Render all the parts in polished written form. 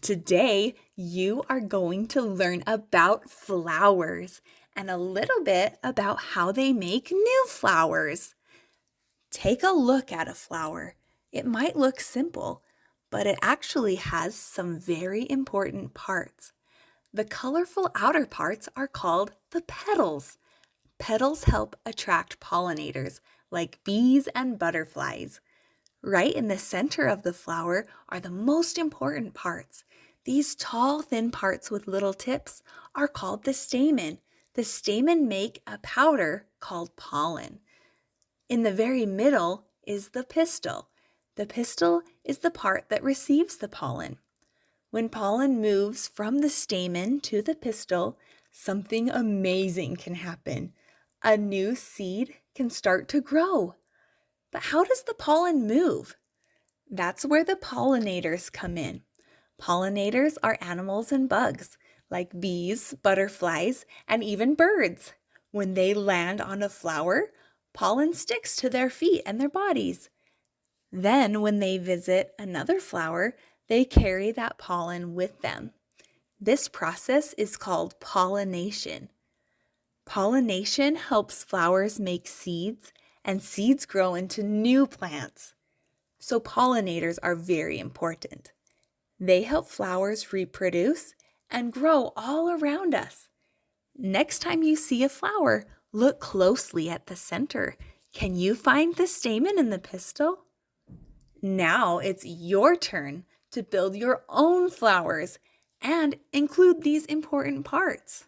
Today, you are going to learn about flowers and a little bit about how they make new flowers. Take a look at a flower. It might look simple, but it actually has some very important parts. The colorful outer parts are called the petals. Petals help attract pollinators like bees and butterflies. Right in the center of the flower are the most important parts. These tall, thin parts with little tips are called the stamen. The stamen make a powder called pollen. In the very middle is the pistil. The pistil is the part that receives the pollen. When pollen moves from the stamen to the pistil, something amazing can happen. A new seed can start to grow. But how does the pollen move? That's where the pollinators come in. Pollinators are animals and bugs, like bees, butterflies, and even birds. When they land on a flower, pollen sticks to their feet and their bodies. Then, when they visit another flower, they carry that pollen with them. This process is called pollination. Pollination helps flowers make seeds, and seeds grow into new plants. So pollinators are very important. They help flowers reproduce and grow all around us. Next time you see a flower, look closely at the center. Can you find the stamen and the pistil? Now it's your turn to build your own flowers and include these important parts.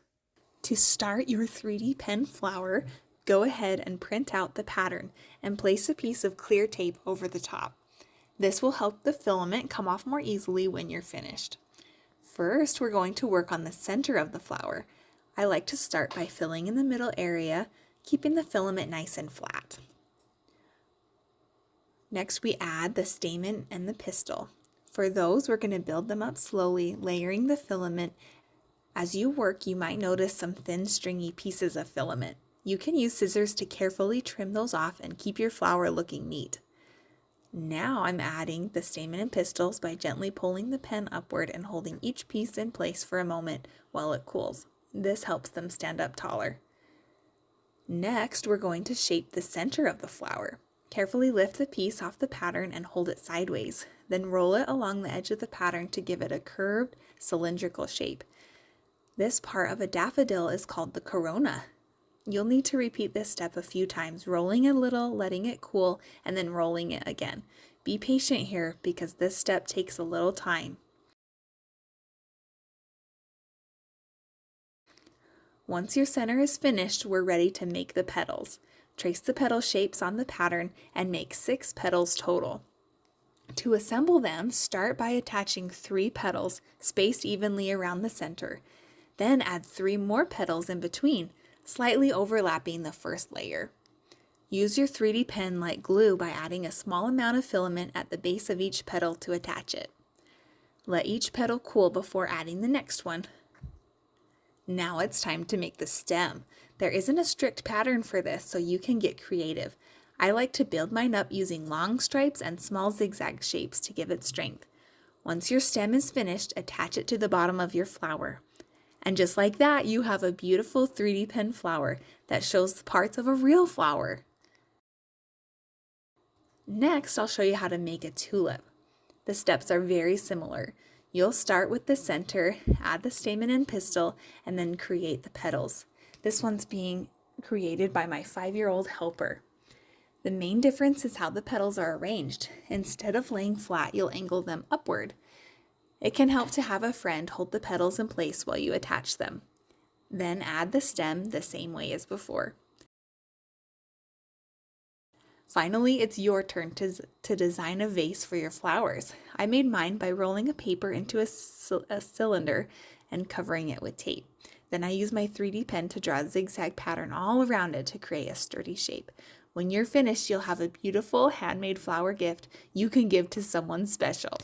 To start your 3D pen flower, go ahead and print out the pattern and place a piece of clear tape over the top. This will help the filament come off more easily when you're finished. First, we're going to work on the center of the flower. I like to start by filling in the middle area, keeping the filament nice and flat. Next, we add the stamen and the pistil. For those, we're going to build them up slowly, layering the filament. As you work, you might notice some thin, stringy pieces of filament. You can use scissors to carefully trim those off and keep your flower looking neat. Now I'm adding the stamen and pistils by gently pulling the pen upward and holding each piece in place for a moment while it cools. This helps them stand up taller. Next, we're going to shape the center of the flower. Carefully lift the piece off the pattern and hold it sideways. Then roll it along the edge of the pattern to give it a curved, cylindrical shape. This part of a daffodil is called the corona. You'll need to repeat this step a few times, rolling a little, letting it cool, and then rolling it again. Be patient here because this step takes a little time. Once your center is finished, we're ready to make the petals. Trace the petal shapes on the pattern and make 6 petals total. To assemble them, start by attaching 3 petals spaced evenly around the center. Then add 3 more petals in between, slightly overlapping the first layer. Use your 3D pen like glue by adding a small amount of filament at the base of each petal to attach it. Let each petal cool before adding the next one. Now it's time to make the stem. There isn't a strict pattern for this, so you can get creative. I like to build mine up using long stripes and small zigzag shapes to give it strength. Once your stem is finished, attach it to the bottom of your flower. And just like that, you have a beautiful 3D pen flower that shows the parts of a real flower. Next, I'll show you how to make a tulip. The steps are very similar. You'll start with the center, add the stamen and pistil, and then create the petals. This one's being created by my 5-year-old helper. The main difference is how the petals are arranged. Instead of laying flat, you'll angle them upward. It can help to have a friend hold the petals in place while you attach them. Then add the stem the same way as before. Finally, it's your turn to design a vase for your flowers. I made mine by rolling a paper into a cylinder and covering it with tape. Then I used my 3D pen to draw a zigzag pattern all around it to create a sturdy shape. When you're finished, you'll have a beautiful handmade flower gift you can give to someone special.